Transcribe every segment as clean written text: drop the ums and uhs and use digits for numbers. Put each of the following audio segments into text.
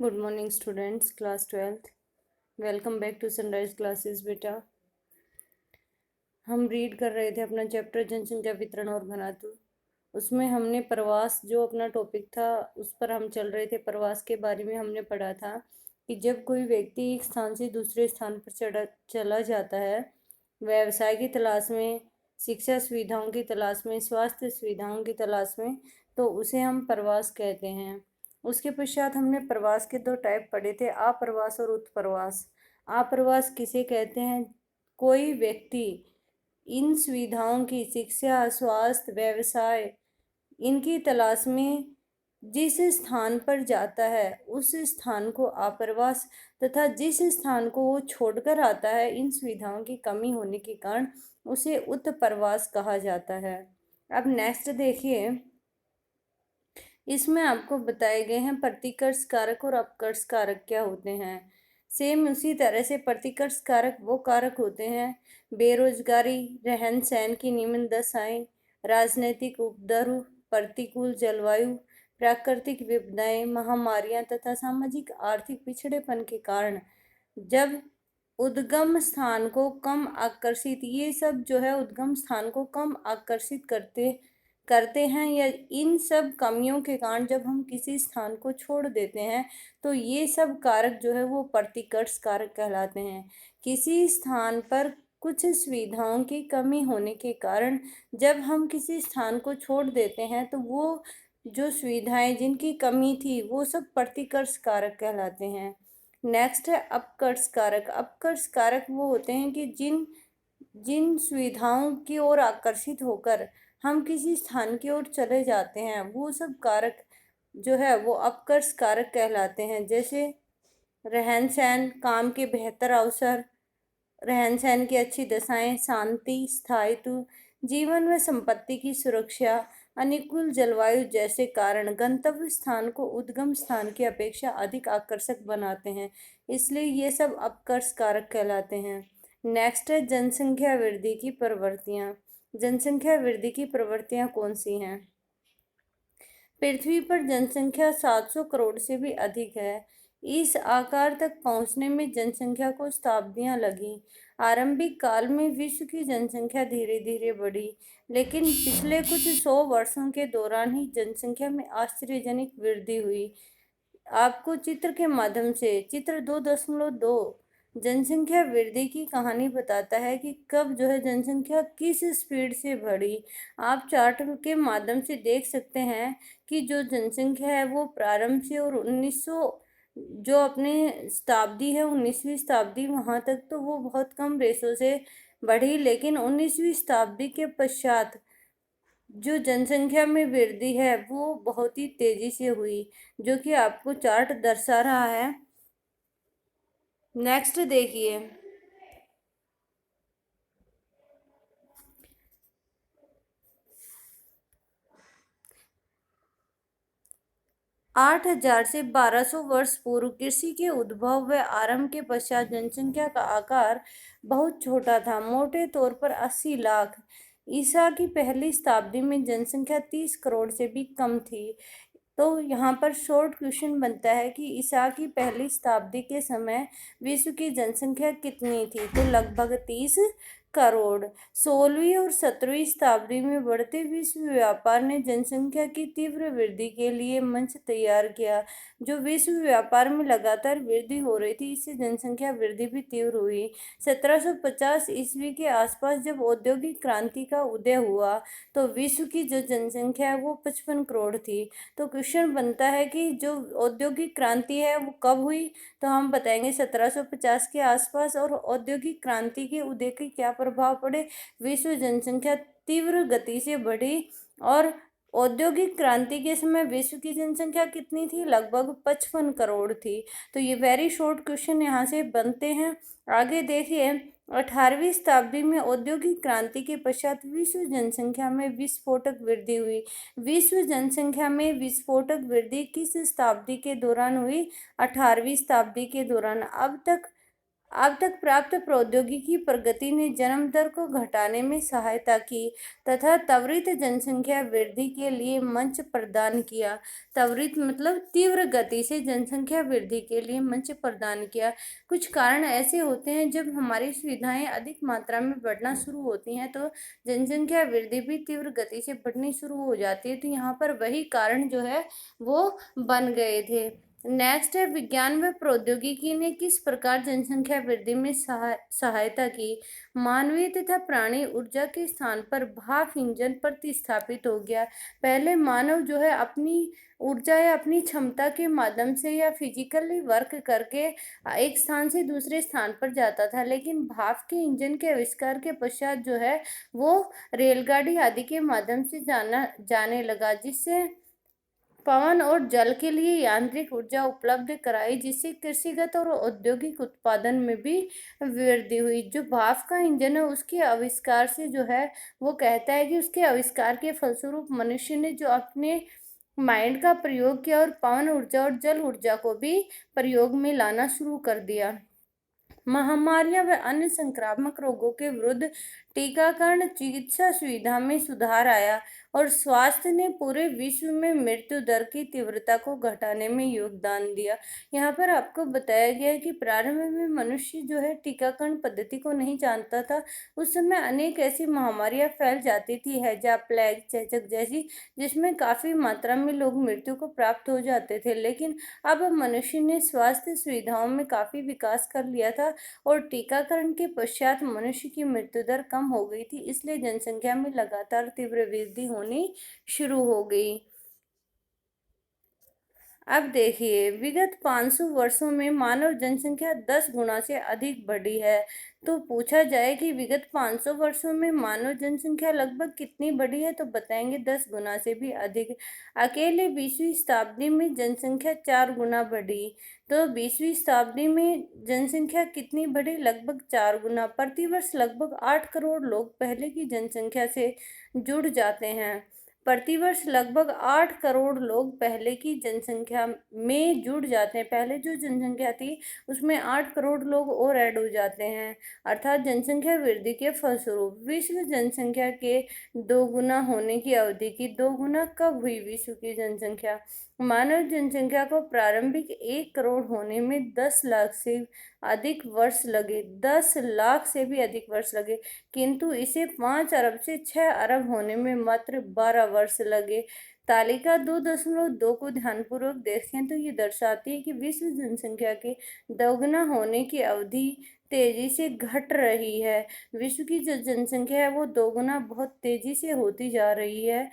Good morning students, class 12th। Welcome back to Sunrise Classes. बेटा, हम read कर रहे थे अपना चैप्टर जनसंख्या वितरण और घनत्व। उसमें हमने प्रवास जो अपना टॉपिक था उस पर हम चल रहे थे। प्रवास के बारे में हमने पढ़ा था कि जब कोई व्यक्ति एक स्थान से दूसरे स्थान पर चला जाता है, व्यवसाय की तलाश में, शिक्षा सुविधाओं की तलाश में, स्वास्थ्य सुविधाओं की तलाश में, तो उसे हम प्रवास कहते हैं। उसके पश्चात हमने प्रवास के दो टाइप पढ़े थे, आप्रवास और उत्प्रवास। आप्रवास किसे कहते हैं? कोई व्यक्ति इन सुविधाओं की, शिक्षा, स्वास्थ्य, व्यवसाय, इनकी तलाश में जिस स्थान पर जाता है उस स्थान को आप्रवास, तथा जिस स्थान को वो छोड़कर आता है इन सुविधाओं की कमी होने के कारण उसे उत्प्रवास कहा जाता है। अब नेक्स्ट देखिए, इसमें आपको बताए गए हैं प्रतिकर्ष कारक और अपकर्ष कारक क्या होते हैं। सेम उसी तरह से प्रतिकर्ष कारक वो कारक होते हैं बेरोजगारी, रहन सहन की निम्न दशाएं, राजनीतिक उपद्रव, प्रतिकूल जलवायु, प्राकृतिक विपदाएं, महामारियां तथा सामाजिक आर्थिक पिछड़ेपन के कारण जब उद्गम स्थान को कम आकर्षित, ये सब जो है उद्गम स्थान को कम आकर्षित करते करते हैं, या इन सब कमियों के कारण जब हम किसी स्थान को छोड़ देते हैं तो ये सब कारक जो है वो प्रतिकर्ष कारक कहलाते हैं। किसी स्थान पर कुछ सुविधाओं की कमी होने के कारण जब हम किसी स्थान को छोड़ देते हैं तो वो जो सुविधाएं जिनकी कमी थी वो सब प्रतिकर्ष कारक कहलाते हैं। नेक्स्ट है अपकर्ष कारक। अपकर्ष कारक वो होते हैं कि जिन जिन सुविधाओं की ओर आकर्षित होकर हम किसी स्थान की ओर चले जाते हैं वो सब कारक जो है वो अपकर्ष कारक कहलाते हैं। जैसे रहन सहन, काम के बेहतर अवसर, रहन सहन की अच्छी दशाएं, शांति, स्थायित्व, जीवन में संपत्ति की सुरक्षा, अनुकूल जलवायु जैसे कारण गंतव्य स्थान को उद्गम स्थान की अपेक्षा अधिक आकर्षक बनाते हैं, इसलिए ये सब अपकर्ष कारक कहलाते हैं। नेक्स्ट है जनसंख्या वृद्धि की प्रवृत्तियां। जनसंख्या वृद्धि की प्रवृत्तियां कौन सी हैं? पृथ्वी पर जनसंख्या 700 करोड़ से भी अधिक है। इस आकार तक पहुंचने में जनसंख्या को शताब्दियां लगी। आरंभिक काल में विश्व की जनसंख्या धीरे धीरे बढ़ी, लेकिन पिछले कुछ 100 वर्षों के दौरान ही जनसंख्या में आश्चर्यजनक वृद्धि हुई। आपको चित्र के माध्यम से, चित्र 2.2 जनसंख्या वृद्धि की कहानी बताता है कि कब जो है जनसंख्या किस स्पीड से बढ़ी। आप चार्ट के माध्यम से देख सकते हैं कि जो जनसंख्या है वो प्रारंभ से और 1900 जो अपने शताब्दी है 19वीं शताब्दी वहाँ तक तो वो बहुत कम रेशो से बढ़ी, लेकिन 19वीं शताब्दी के पश्चात जो जनसंख्या में वृद्धि है वो बहुत ही तेजी से हुई, जो कि आपको चार्ट दर्शा रहा है। नेक्स्ट देखिए, 8000 से 1200 वर्ष पूर्व कृषि के उद्भव व आरंभ के पश्चात जनसंख्या का आकार बहुत छोटा था, मोटे तौर पर 80 लाख। ईसा की पहली शताब्दी में जनसंख्या 30 करोड़ से भी कम थी। तो यहाँ पर शॉर्ट क्वेश्चन बनता है कि ईसा की पहली शताब्दी के समय विश्व की जनसंख्या कितनी थी? तो लगभग 30 करोड़। 16वीं और 17वीं शताब्दी में बढ़ते विश्व व्यापार ने जनसंख्या की तीव्र वृद्धि के लिए मंच तैयार किया। जो विश्व व्यापार में लगातार वृद्धि हो रही थी, इससे जनसंख्या वृद्धि भी तीव्र हुई। 1750 ईस्वी के आसपास जब औद्योगिक क्रांति का उदय हुआ तो विश्व की जो जनसंख्या है वो 55 करोड़ थी। तो क्वेश्चन बनता है कि जो औद्योगिक क्रांति है वो कब हुई? तो हम बताएंगे 1750 के आसपास। और औद्योगिक क्रांति के उदय के क्या प्रभाव पड़े? विश्व जनसंख्या तीव्र गति से बढ़ी। और औद्योगिक क्रांति के समय विश्व की जनसंख्या कितनी थी? लगभग 55 करोड़ थी। तो ये वेरी शॉर्ट क्वेश्चन यहाँ से बनते हैं। आगे देखिए, 18वीं शताब्दी में औद्योगिक क्रांति के पश्चात विश्व जनसंख्या में विस्फोटक वृद्धि हुई। विश्व जनसंख्या में विस्फोटक वृद्धि किस शताब्दी के दौरान हुई? 18वीं शताब्दी के दौरान। अब तक अब तक प्राप्त प्रौद्योगिकी प्रगति ने जन्म दर को घटाने में सहायता की तथा त्वरित जनसंख्या वृद्धि के लिए मंच प्रदान किया। त्वरित मतलब तीव्र गति से जनसंख्या वृद्धि के लिए मंच प्रदान किया। कुछ कारण ऐसे होते हैं, जब हमारी सुविधाएं अधिक मात्रा में बढ़ना शुरू होती हैं तो जनसंख्या वृद्धि भी तीव्र गति से बढ़नी शुरू हो जाती है। तो यहाँ पर वही कारण जो है वो बन गए थे। नेक्स्ट है, विज्ञान व प्रौद्योगिकी ने किस प्रकार जनसंख्या वृद्धि में सहायता की। मानवीय तथा प्राणी ऊर्जा के स्थान पर भाप इंजन प्रतिस्थापित हो गया। पहले मानव जो है अपनी ऊर्जा या अपनी क्षमता के माध्यम से या फिजिकली वर्क करके एक स्थान से दूसरे स्थान पर जाता था, लेकिन भाप के इंजन के आविष्कार के पश्चात जो है वो रेलगाड़ी आदि के माध्यम से जाने लगा, जिससे पवन और जल के लिए यांत्रिक ऊर्जा उपलब्ध कराई, जिससे कृषिगत और औद्योगिक उत्पादन में भी वृद्धि हुई। जो भाप का इंजन है उसके आविष्कार से जो है वो कहता है कि उसके आविष्कार के फलस्वरूप मनुष्य ने जो अपने माइंड का प्रयोग किया और पवन ऊर्जा और जल ऊर्जा को भी प्रयोग में लाना शुरू कर दिया। महामारियां व अन्य संक्रामक रोगों के विरुद्ध टीकाकरण चिकित्सा सुविधा में सुधार आया और स्वास्थ्य ने पूरे विश्व में मृत्यु दर की तीव्रता को घटाने में योगदान दिया। यहाँ पर आपको बताया गया है कि प्रारंभ में मनुष्य जो है टीकाकरण पद्धति को नहीं जानता था। उस समय अनेक ऐसी महामारियां फैल जाती थी, हैजा, प्लेग, चेचक जैसी, जिसमें काफी मात्रा में लोग मृत्यु को प्राप्त हो जाते थे। लेकिन अब मनुष्य ने स्वास्थ्य सुविधाओं में काफी विकास कर लिया था और टीकाकरण के पश्चात मनुष्य की मृत्यु दर कम हो गई थी, इसलिए जनसंख्या में लगातार तीव्र वृद्धि होनी शुरू हो गई। अब देखिए, विगत 500 वर्षों में मानव जनसंख्या 10 गुना से अधिक बढ़ी है। तो पूछा जाए कि विगत 500 वर्षों में मानव जनसंख्या लगभग कितनी बढ़ी है, तो बताएंगे 10 गुना से भी अधिक। अकेले 20वीं शताब्दी में जनसंख्या 4 गुना बढ़ी। तो 20वीं शताब्दी में जनसंख्या कितनी बढ़ी? लगभग 4 गुना। प्रतिवर्ष लगभग 8 करोड़ लोग पहले की जनसंख्या से जुड़ जाते हैं। प्रतिवर्ष लगभग 8 करोड़ लोग पहले की जनसंख्या में जुड़ जाते हैं। पहले जो जनसंख्या थी उसमें 8 करोड़ लोग और ऐड हो जाते हैं, अर्थात जनसंख्या वृद्धि के फलस्वरूप विश्व जनसंख्या के दोगुना होने की अवधि की दोगुना कब हुई? विश्व की जनसंख्या, मानव जनसंख्या को प्रारंभिक 1 करोड़ होने में 10 लाख से अधिक वर्ष लगे। 10 लाख से भी अधिक वर्ष लगे, किंतु इसे 5 अरब से 6 अरब होने में मात्र 12 वर्ष लगे। तालिका 2.2 को ध्यानपूर्वक देखें तो ये दर्शाती है कि विश्व जनसंख्या के दोगुना होने की अवधि तेजी से घट रही है। विश्व की जो जनसंख्या है वो दोगुना बहुत तेजी से होती जा रही है।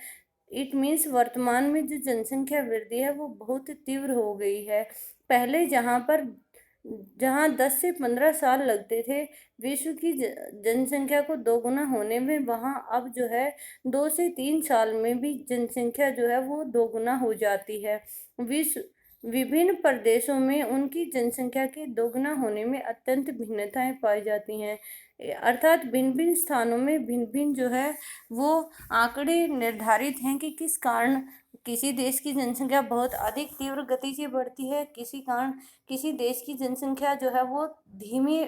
इट मीन्स वर्तमान में जो जनसंख्या वृद्धि है वो बहुत तीव्र हो गई है। पहले जहाँ 10 से 15 साल लगते थे विश्व की जनसंख्या को दोगुना होने में, वहाँ अब जो है 2 से 3 साल में भी जनसंख्या जो है वो दोगुना हो जाती है। विश्व विभिन्न प्रदेशों में उनकी जनसंख्या के दोगुना होने में अत्यंत भिन्नताएं पाई जाती हैं, अर्थात भिन्न भिन्न स्थानों में भिन्न भिन्न जो है वो आंकड़े निर्धारित हैं कि किस कारण किसी देश की जनसंख्या बहुत अधिक तीव्र गति से बढ़ती है, किसी कारण किसी देश की जनसंख्या जो है वो धीमे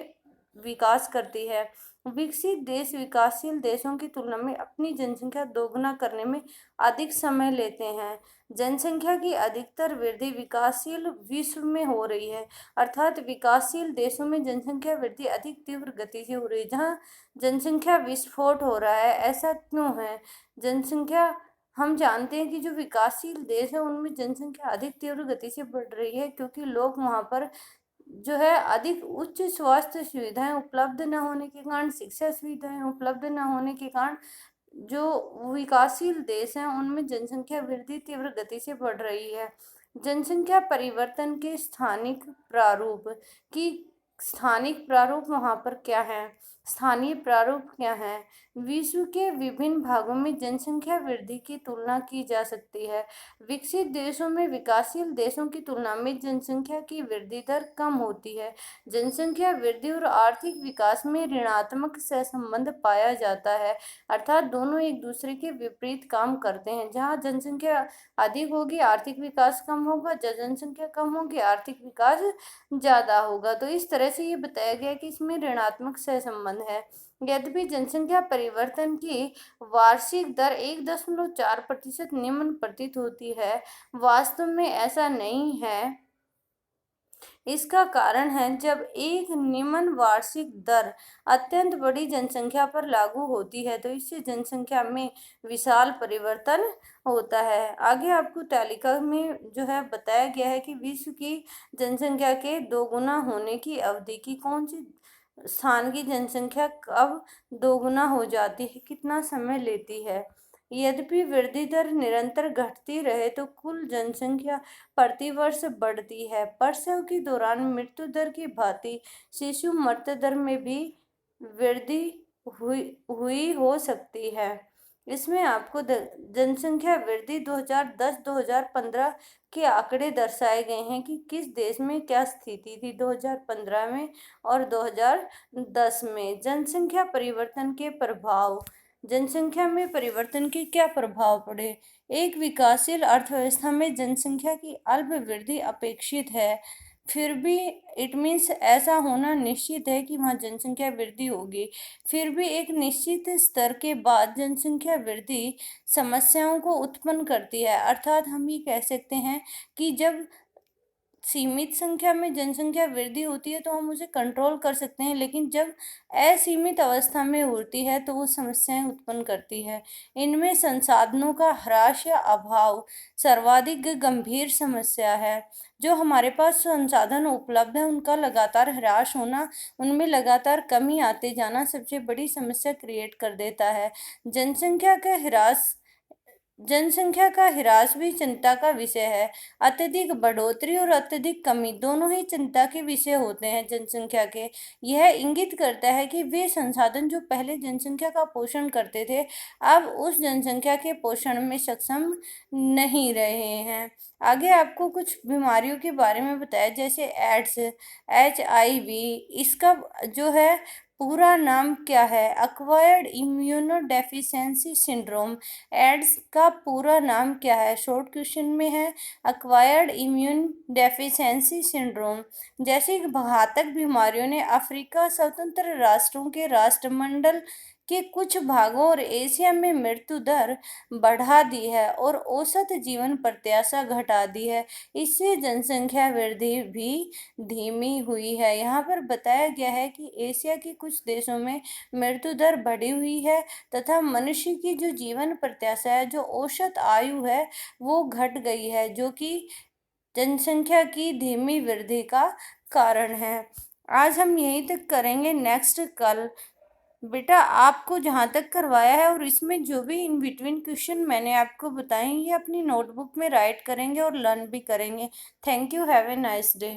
विकास करती है। विकसित देश विकासशील देशों की तुलना में अपनी जनसंख्या दोगुना करने में अधिक समय लेते हैं। जनसंख्या की अधिकतर वृद्धि विकासशील विश्व में हो रही है, अर्थात विकासशील देशों में जनसंख्या वृद्धि अधिक तीव्र गति से हो रही है। जहाँ जनसंख्या विस्फोट हो रहा है, ऐसा क्यों है? जनसंख्या, हम जानते हैं कि जो विकासशील देश है उनमें जनसंख्या अधिक तीव्र गति से बढ़ रही है, क्योंकि लोग वहाँ पर जो है अधिक उच्च स्वास्थ्य सुविधाएं उपलब्ध न होने के कारण, शिक्षा सुविधाएं उपलब्ध न होने के कारण जो विकासशील देश हैं उनमें जनसंख्या वृद्धि तीव्र गति से बढ़ रही है। जनसंख्या परिवर्तन के स्थानिक प्रारूप की स्थानिक प्रारूप वहाँ पर क्या है? स्थानीय प्रारूप क्या है? विश्व के विभिन्न भागों में जनसंख्या वृद्धि की तुलना की जा सकती है। विकसित देशों में विकासशील देशों की तुलना में जनसंख्या की वृद्धि दर कम होती है। जनसंख्या वृद्धि और आर्थिक विकास में ऋणात्मक सहसंबंध पाया जाता है, अर्थात दोनों एक दूसरे के विपरीत काम करते हैं। जहाँ जनसंख्या अधिक होगी, आर्थिक विकास कम होगा, जहाँ जनसंख्या कम होगी, आर्थिक विकास ज़्यादा होगा। तो इस तरह से ये बताया गया कि इसमें ऋणात्मक सहसंबंध है। यद्यपि जनसंख्या परिवर्तन की वार्षिक दर 1.4% निम्न प्रतीत होती है, वास्तव में ऐसा नहीं है। इसका कारण है जब एक निम्न वार्षिक दर अत्यंत बड़ी जनसंख्या पर लागू होती है तो इससे जनसंख्या में विशाल परिवर्तन होता है। आगे आपको तालिका में जो है बताया गया है कि विश्व की जनसंख्या के दोगुना होने की अवधि की कौन सी स्थान की जनसंख्या कब दोगुना हो जाती है, कितना समय लेती है। यद्यपि वृद्धि दर निरंतर घटती रहे तो कुल जनसंख्या प्रतिवर्ष बढ़ती है। प्रसव के दौरान मृत्यु दर की भांति शिशु मृत्यु दर में भी वृद्धि हुई हुई हो सकती है। इसमें आपको जनसंख्या वृद्धि 2010-2015 के आंकड़े दर्शाए गए हैं कि किस देश में क्या स्थिति थी 2015 में और 2010 में। जनसंख्या परिवर्तन के प्रभाव। जनसंख्या में परिवर्तन के क्या प्रभाव पड़े? एक विकासशील अर्थव्यवस्था में जनसंख्या की अल्प वृद्धि अपेक्षित है। फिर भी इट मीन्स ऐसा होना निश्चित है कि वहाँ जनसंख्या वृद्धि होगी। फिर भी एक निश्चित स्तर के बाद जनसंख्या वृद्धि समस्याओं को उत्पन्न करती है, अर्थात हम ये कह सकते हैं कि जब सीमित संख्या में जनसंख्या वृद्धि होती है तो हम उसे कंट्रोल कर सकते हैं, लेकिन जब असीमित अवस्था में होती है तो वो समस्याएं उत्पन्न करती है। इनमें संसाधनों का ह्रास या अभाव सर्वाधिक गंभीर समस्या है। जो हमारे पास संसाधन उपलब्ध है उनका लगातार ह्रास होना, उनमें लगातार कमी आते जाना सबसे बड़ी समस्या क्रिएट कर देता है। जनसंख्या का ह्रास जनसंख्या का ह्रास भी चिंता का विषय है। अत्यधिक बढ़ोतरी और अत्यधिक कमी दोनों ही चिंता के विषय होते हैं जनसंख्या के। यह इंगित करता है कि वे संसाधन जो पहले जनसंख्या का पोषण करते थे अब उस जनसंख्या के पोषण में सक्षम नहीं रहे हैं। आगे आपको कुछ बीमारियों के बारे में बताया, जैसे एड्स, HIV। इसका जो है पूरा नाम क्या है? Acquired immuno deficiency syndrome. AIDS का पूरा नाम क्या है? शॉर्ट क्वेश्चन में है एक्वायर्ड इम्यून डेफिशिएंसी सिंड्रोम। जैसी घातक बीमारियों ने अफ्रीका, स्वतंत्र राष्ट्रों के राष्ट्रमंडल के कुछ भागों और एशिया में मृत्यु दर बढ़ा दी है और औसत जीवन प्रत्याशा घटा दी है। इससे जनसंख्या वृद्धि भी धीमी हुई है। यहाँ पर बताया गया है कि एशिया के कुछ देशों में मृत्यु दर बढ़ी हुई है तथा मनुष्य की जो जीवन प्रत्याशा है, जो औसत आयु है, वो घट गई है, जो कि जनसंख्या की धीमी वृद्धि का कारण है। आज हम यहीं तक करेंगे, नेक्स्ट कल बेटा आपको जहाँ तक करवाया है और इसमें जो भी इन बिटवीन क्वेश्चन मैंने आपको बताए ये अपनी नोटबुक में राइट करेंगे और लर्न भी करेंगे। Thank you, have a nice day.